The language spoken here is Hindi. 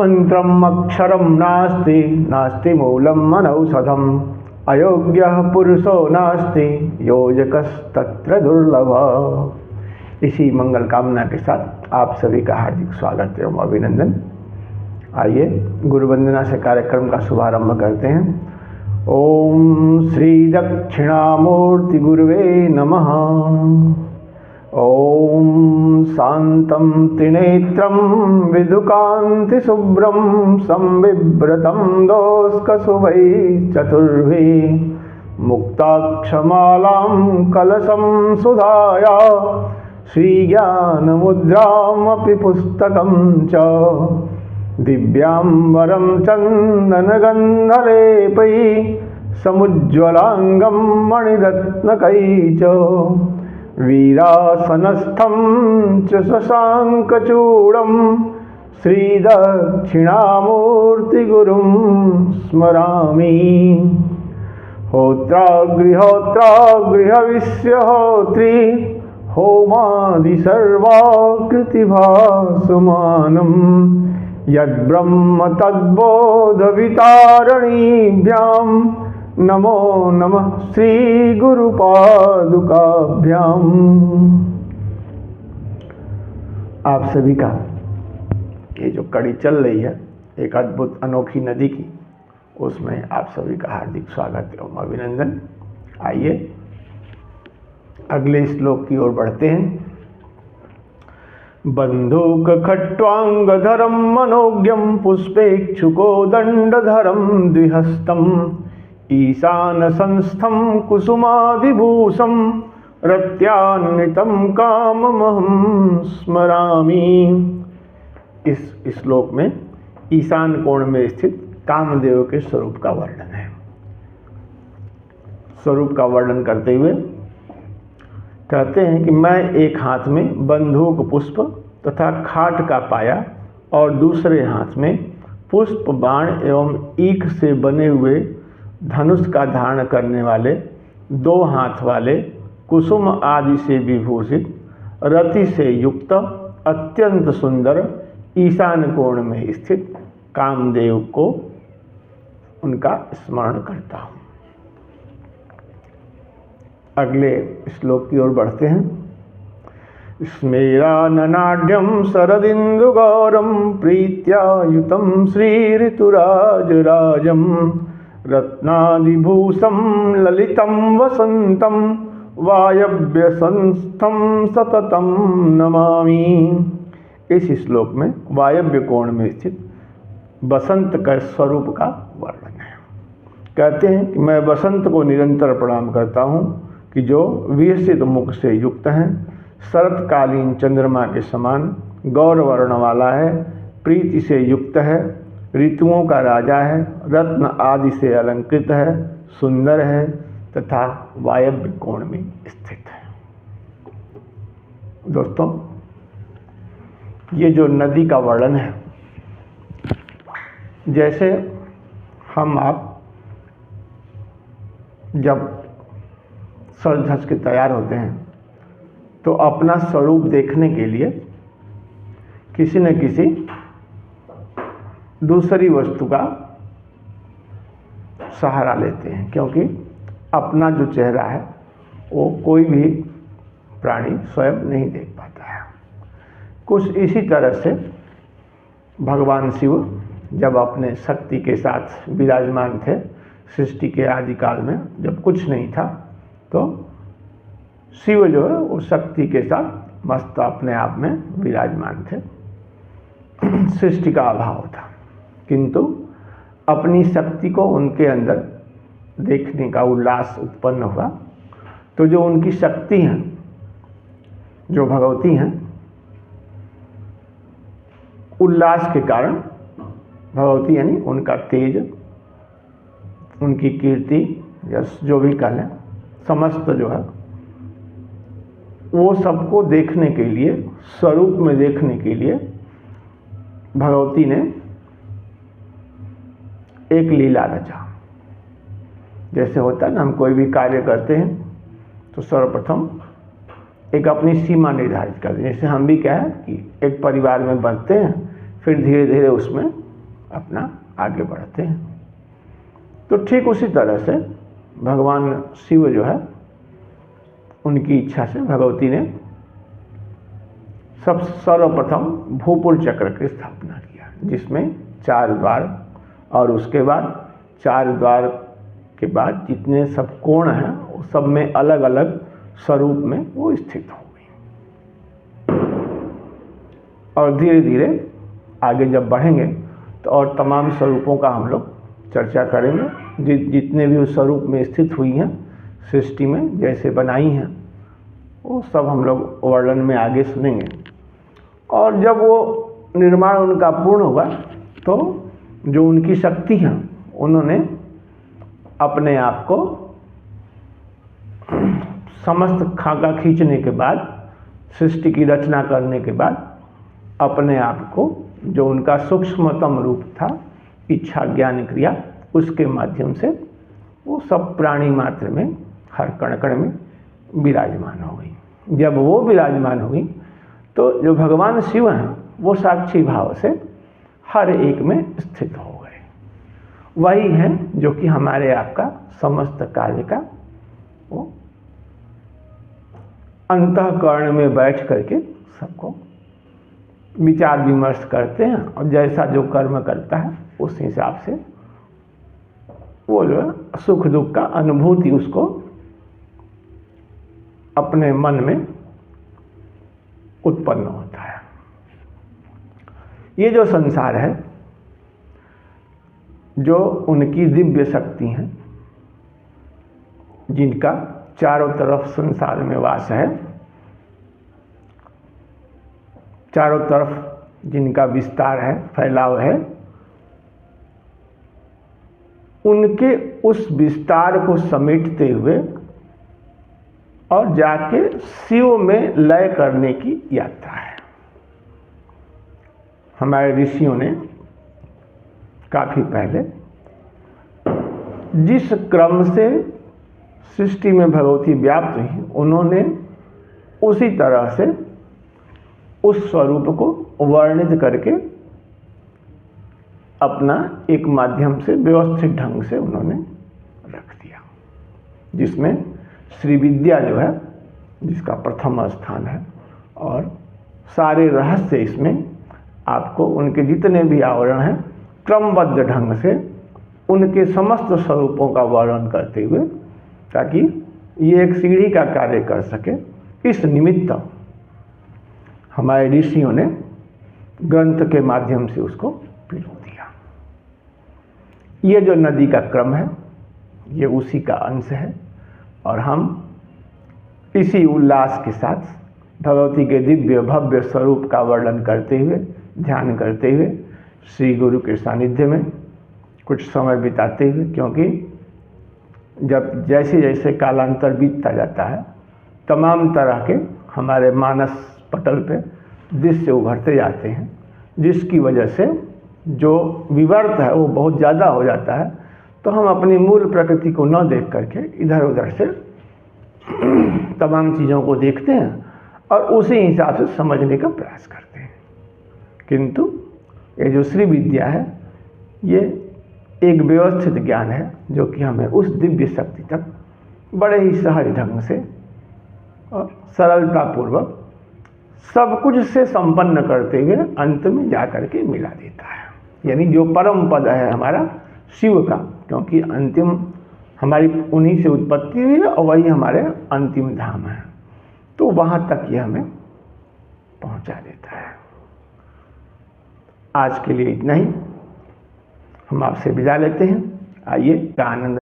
मंत्रम अक्षरम नास्ति नास्ति मूलम अनौषधम अयोग्यः पुरुषो नास्ति योजकस्तत्र दुर्लभ। इसी मंगल कामना के साथ आप सभी का हार्दिक स्वागत एवं अभिनंदन। आइए गुरु वंदना से कार्यक्रम का शुभारंभ करते हैं। ओम श्री दक्षिणामूर्ति गुरुवे नमः। ओम शांतं त्रिनेत्रं विदुकांति शुभ्रं संविभ्रतं दोष्कशुभै चतुर्भिः मुक्ताक्षमालां कलशं सुधाया श्रीज्ञानमुद्रामपि पुस्तकं च दिव्यांबरं चन्दनगन्धलेपैः समुज्ज्वलांगं मणिरत्नकैः च वीरासनस्थं च शशाङ्कचूडं श्रीदक्षिणामूर्तिगुरुं स्मरामि। होत्रागृहोत्रागृहविश्यहोत्री होमादि सर्वाकृतिभासमानं यद्ब्रह्म तद्बोधवितारणीभ्यां नमो नमः श्री गुरुपादुकाभ्याम। आप सभी का ये जो कड़ी चल रही है एक अद्भुत अनोखी नदी की, उसमें आप सभी का हार्दिक स्वागत एवं अभिनंदन। आइए अगले श्लोक की ओर बढ़ते हैं। बंधूक खट्वांगधरं मनोज्ञं पुष्पेक्षुको दंडधरं द्विहस्तं ईशान संस्थं कुसुमादिभूषं रत्यान्वितं काममहं स्मरामि। इस श्लोक में ईशान कोण में स्थित कामदेव के स्वरूप का वर्णन है। स्वरूप का वर्णन करते हुए कहते हैं कि मैं एक हाथ में बंदूक पुष्प तथा खाट का पाया और दूसरे हाथ में पुष्प बाण एवं ईख से बने हुए धनुष का धारण करने वाले दो हाथ वाले कुसुम आदि से विभूषित रति से युक्त अत्यंत सुंदर ईशान कोण में स्थित कामदेव को उनका स्मरण करता हूँ। अगले श्लोक की ओर बढ़ते हैं। स्मेराननाड्यं शरदिन्दुगौरं प्रीत्यायुतं श्रीऋतुराजराजं रत्नादिभूषं ललितं वसन्तं वायव्यसंस्थं सततं नमामि। इस श्लोक में वायव्य कोण में स्थित बसंत का स्वरूप का वर्णन है। कहते हैं कि मैं बसंत को निरंतर प्रणाम करता हूँ कि जो विकसित मुख से युक्त हैं, शरतकालीन चंद्रमा के समान गौर वर्ण वाला है, प्रीति से युक्त है, ऋतुओं का राजा है, रत्न आदि से अलंकृत है, सुंदर है तथा वायव्य कोण में स्थित है। दोस्तों, ये जो नदी का वर्णन है, जैसे हम आप जब सज धज के तैयार होते हैं तो अपना स्वरूप देखने के लिए किसी न किसी दूसरी वस्तु का सहारा लेते हैं, क्योंकि अपना जो चेहरा है वो कोई भी प्राणी स्वयं नहीं देख पाता है। कुछ इसी तरह से भगवान शिव जब अपने शक्ति के साथ विराजमान थे, सृष्टि के आदिकाल में जब कुछ नहीं था, तो शिव जो है वो शक्ति के साथ मस्त अपने आप में विराजमान थे। सृष्टि का अभाव था, किंतु अपनी शक्ति को उनके अंदर देखने का उल्लास उत्पन्न हुआ। तो जो उनकी शक्ति हैं, जो भगवती हैं, उल्लास के कारण भगवती यानी उनका तेज, उनकी कीर्ति, यश जो भी कह लें, समस्त जो है वो सबको देखने के लिए, स्वरूप में देखने के लिए भगवती ने एक लीला रचा। जैसे होता है ना, हम कोई भी कार्य करते हैं तो सर्वप्रथम एक अपनी सीमा निर्धारित करते हैं। जैसे हम भी क्या है कि एक परिवार में बनते हैं, फिर धीरे धीरे उसमें अपना आगे बढ़ते हैं। तो ठीक उसी तरह से भगवान शिव जो है, उनकी इच्छा से भगवती ने सब सर्वप्रथम भूपुर चक्र की स्थापना किया, जिसमें 4 द्वार, और उसके बाद 4 द्वार के बाद जितने सब कोण हैं वो सब में अलग अलग स्वरूप में वो स्थित हो गई। और धीरे धीरे आगे जब बढ़ेंगे तो और तमाम स्वरूपों का हम लोग चर्चा करेंगे। जितने भी उस स्वरूप में स्थित हुई हैं सृष्टि में, जैसे बनाई हैं, वो सब हम लोग वर्णन में आगे सुनेंगे। और जब वो निर्माण उनका पूर्ण हुआ तो जो उनकी शक्ति है, उन्होंने अपने आप को समस्त खाका खींचने के बाद, सृष्टि की रचना करने के बाद, अपने आप को जो उनका सूक्ष्मतम रूप था, इच्छा ज्ञान क्रिया, उसके माध्यम से वो सब प्राणी मात्र में, हर कण कण में विराजमान हो गई। जब वो विराजमान हुई तो जो भगवान शिव हैं वो साक्षी भाव से हर एक में स्थित हो गए। वही हैं जो कि हमारे आपका समस्त कार्य का वो अंतःकरण में बैठ करके सबको विचार विमर्श करते हैं, और जैसा जो कर्म करता है उस हिसाब से वो जो सुख दुख का अनुभूति उसको अपने मन में उत्पन्न होता है। ये जो संसार है, जो उनकी दिव्य शक्ति है, जिनका चारों तरफ संसार में वास है, चारों तरफ जिनका विस्तार है, फैलाव है, उनके उस विस्तार को समेटते हुए और जाके शिव में लय करने की यात्रा है। हमारे ऋषियों ने काफी पहले जिस क्रम से सृष्टि में भगवती व्याप्त हुई, उन्होंने उसी तरह से उस स्वरूप को वर्णित करके अपना एक माध्यम से व्यवस्थित ढंग से उन्होंने रख दिया, जिसमें श्री विद्या जो है, जिसका प्रथम स्थान है, और सारे रहस्य इसमें आपको उनके जितने भी आवरण हैं क्रमबद्ध ढंग से उनके समस्त स्वरूपों का वर्णन करते हुए, ताकि ये एक सीढ़ी का कार्य कर सके, इस निमित्त हमारे ऋषियों ने ग्रंथ के माध्यम से उसको पिरो दिया। ये जो नदी का क्रम है, ये उसी का अंश है, और हम इसी उल्लास के साथ भगवती के दिव्य भव्य स्वरूप का वर्णन करते हुए, ध्यान करते हुए, श्री गुरु के सानिध्य में कुछ समय बिताते हुए, क्योंकि जब जैसे जैसे कालांतर बीतता जाता है, तमाम तरह के हमारे मानस पटल पे दृश्य उभरते जाते हैं, जिसकी वजह से जो विवर्त है वो बहुत ज़्यादा हो जाता है। तो हम अपनी मूल प्रकृति को न देख करके इधर उधर से तमाम चीज़ों को देखते हैं और उसी हिसाब से समझने का प्रयास करते हैं। किंतु ये जो श्री विद्या है, ये एक व्यवस्थित ज्ञान है, जो कि हमें उस दिव्य शक्ति तक बड़े ही सहज ढंग से और सरलतापूर्वक सब कुछ से संपन्न करते हुए अंत में जा कर के मिला देता है। यानी जो परम पद है हमारा शिव का, क्योंकि अंतिम हमारी उन्हीं से उत्पत्ति हुई है और वही हमारे अंतिम धाम है, तो वहाँ तक ये हमें पहुँचा देता है। आज के लिए इतना ही, हम आपसे विदा लेते हैं। आइए आनंद